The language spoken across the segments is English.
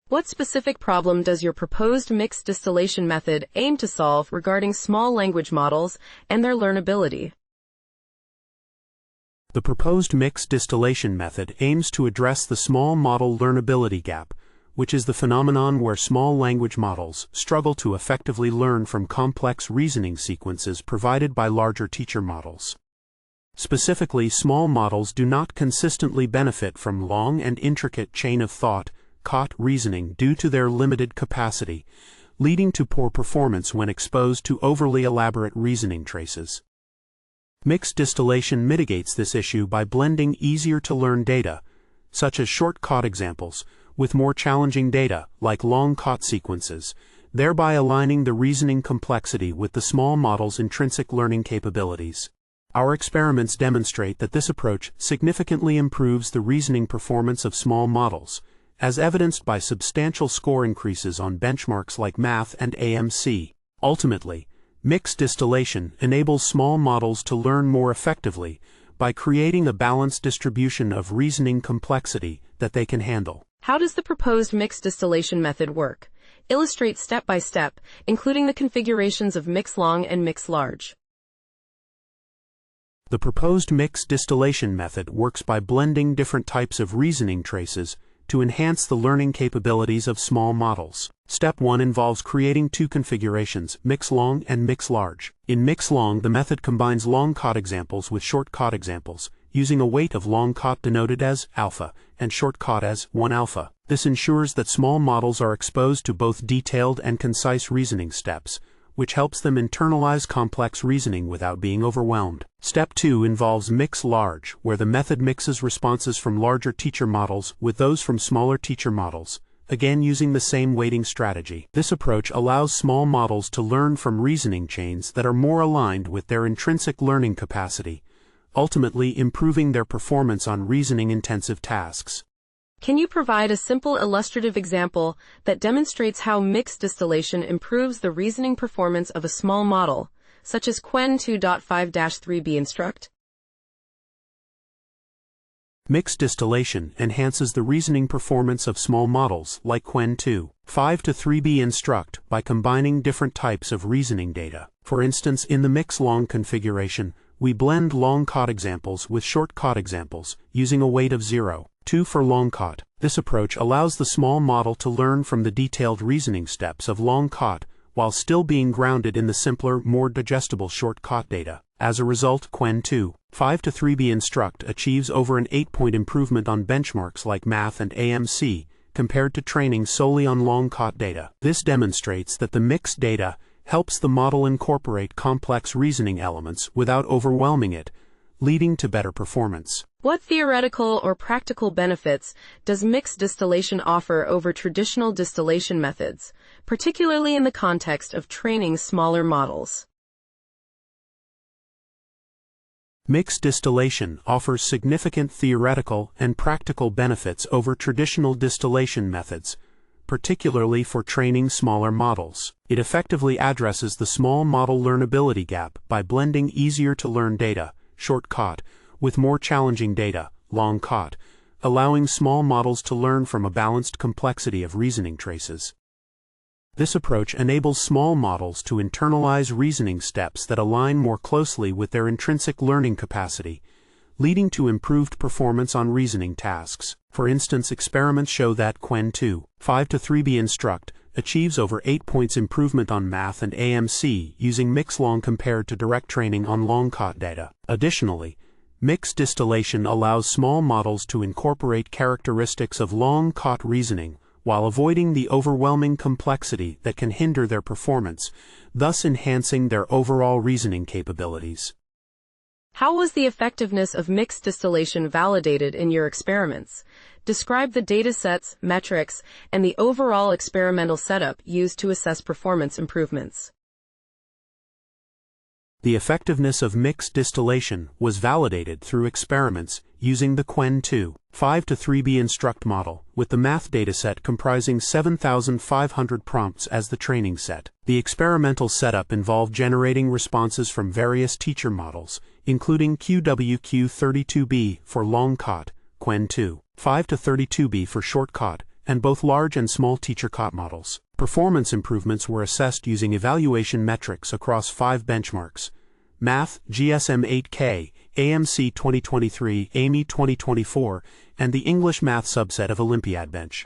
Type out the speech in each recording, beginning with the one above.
What specific problem does your proposed mixed distillation method aim to solve regarding small language models and their learnability? The proposed mixed distillation method aims to address the small model learnability gap, which is the phenomenon where small language models struggle to effectively learn from complex reasoning sequences provided by larger teacher models. Specifically, small models do not consistently benefit from long and intricate chain of thought, COT reasoning due to their limited capacity, leading to poor performance when exposed to overly elaborate reasoning traces. Mixed distillation mitigates this issue by blending easier-to-learn data, such as short COT examples, with more challenging data, like long COT sequences, thereby aligning the reasoning complexity with the small model's intrinsic learning capabilities. Our experiments demonstrate that this approach significantly improves the reasoning performance of small models, as evidenced by substantial score increases on benchmarks like math and AMC. Ultimately, mixed distillation enables small models to learn more effectively by creating a balanced distribution of reasoning complexity that they can handle. How does the proposed mixed distillation method work? Illustrate step by step, including the configurations of mix long and mix large. The proposed mixed distillation method works by blending different types of reasoning traces to enhance the learning capabilities of small models. Step 1 involves creating two configurations, mix long and mix large. In mix long, the method combines long COT examples with short COT examples, using a weight of long COT denoted as alpha and short COT as 1 alpha. This ensures that small models are exposed to both detailed and concise reasoning steps, which helps them internalize complex reasoning without being overwhelmed. Step 2 involves mix large, where the method mixes responses from larger teacher models with those from smaller teacher models, again using the same weighting strategy. This approach allows small models to learn from reasoning chains that are more aligned with their intrinsic learning capacity, ultimately improving their performance on reasoning-intensive tasks. Can you provide a simple illustrative example that demonstrates how mixed distillation improves the reasoning performance of a small model, such as Quen 2.5-3b instruct? Mixed distillation enhances the reasoning performance of small models like Quen 2.5-3b instruct by combining different types of reasoning data. For instance, in the mix long configuration, we blend long COT examples with short COT examples, using a weight of 0.2 for long COT. This approach allows the small model to learn from the detailed reasoning steps of long COT while still being grounded in the simpler, more digestible short COT data. As a result, Quen 2.5-3b instruct achieves over an 8-point improvement on benchmarks like math and AMC compared to training solely on long COT data. This demonstrates that the mixed data helps the model incorporate complex reasoning elements without overwhelming it, leading to better performance. What theoretical or practical benefits does mixed distillation offer over traditional distillation methods, particularly in the context of training smaller models? Mixed distillation offers significant theoretical and practical benefits over traditional distillation methods, particularly for training smaller models. It effectively addresses the small model learnability gap by blending easier-to-learn data, short COT, with more challenging data, long COT, allowing small models to learn from a balanced complexity of reasoning traces. This approach enables small models to internalize reasoning steps that align more closely with their intrinsic learning capacity, leading to improved performance on reasoning tasks. For instance, experiments show that Quen 2.5-3b instruct achieves over 8 points improvement on math and AMC using mix long compared to direct training on long COT data. Additionally, mixed distillation allows small models to incorporate characteristics of long COT reasoning while avoiding the overwhelming complexity that can hinder their performance, thus enhancing their overall reasoning capabilities. How was the effectiveness of mixed distillation validated in your experiments? Describe the datasets, metrics, and the overall experimental setup used to assess performance improvements. The effectiveness of mixed distillation was validated through experiments using the Quen 2.5-3b instruct model, with the math dataset comprising 7,500 prompts as the training set. The experimental setup involved generating responses from various teacher models, including QWQ32b for long COT, Quen 2.5-32b for short COT, and both large and small teacher-caught models. Performance improvements were assessed using evaluation metrics across 5 benchmarks: Math, GSM-8K, AMC 2023, AMY 2024, and the English Math subset of Olympiad Bench.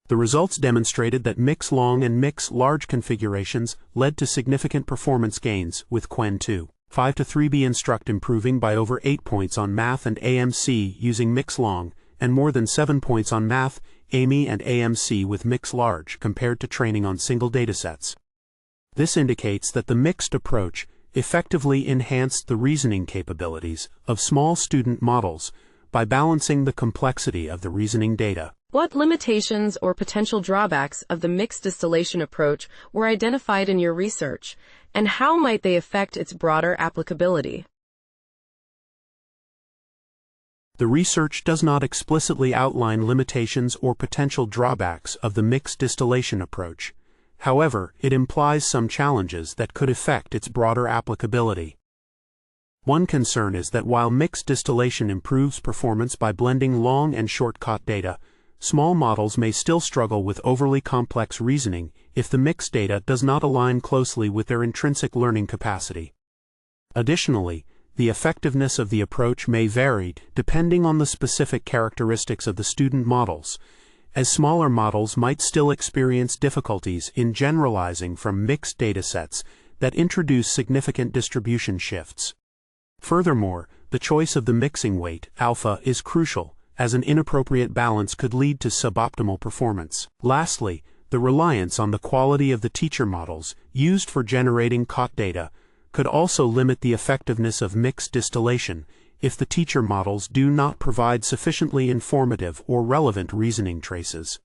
The results demonstrated that mix-long and mix-large configurations led to significant performance gains, with Quen 2, 5 to 3B Instruct improving by over 8 points on Math and AMC using mix-long, and more than 7 points on Math, AMY and AMC with mix-large compared to training on single datasets. This indicates that the mixed approach effectively enhanced the reasoning capabilities of small student models by balancing the complexity of the reasoning data. What limitations or potential drawbacks of the mixed distillation approach were identified in your research, and how might they affect its broader applicability? The research does not explicitly outline limitations or potential drawbacks of the mixed distillation approach. However, it implies some challenges that could affect its broader applicability. One concern is that while mixed distillation improves performance by blending long and short-caught data, small models may still struggle with overly complex reasoning if the mixed data does not align closely with their intrinsic learning capacity. Additionally, the effectiveness of the approach may vary depending on the specific characteristics of the student models, as smaller models might still experience difficulties in generalizing from mixed datasets that introduce significant distribution shifts. Furthermore, the choice of the mixing weight, alpha, is crucial, as an inappropriate balance could lead to suboptimal performance. Lastly, the reliance on the quality of the teacher models used for generating caught data could also limit the effectiveness of mixed distillation if the teacher models do not provide sufficiently informative or relevant reasoning traces.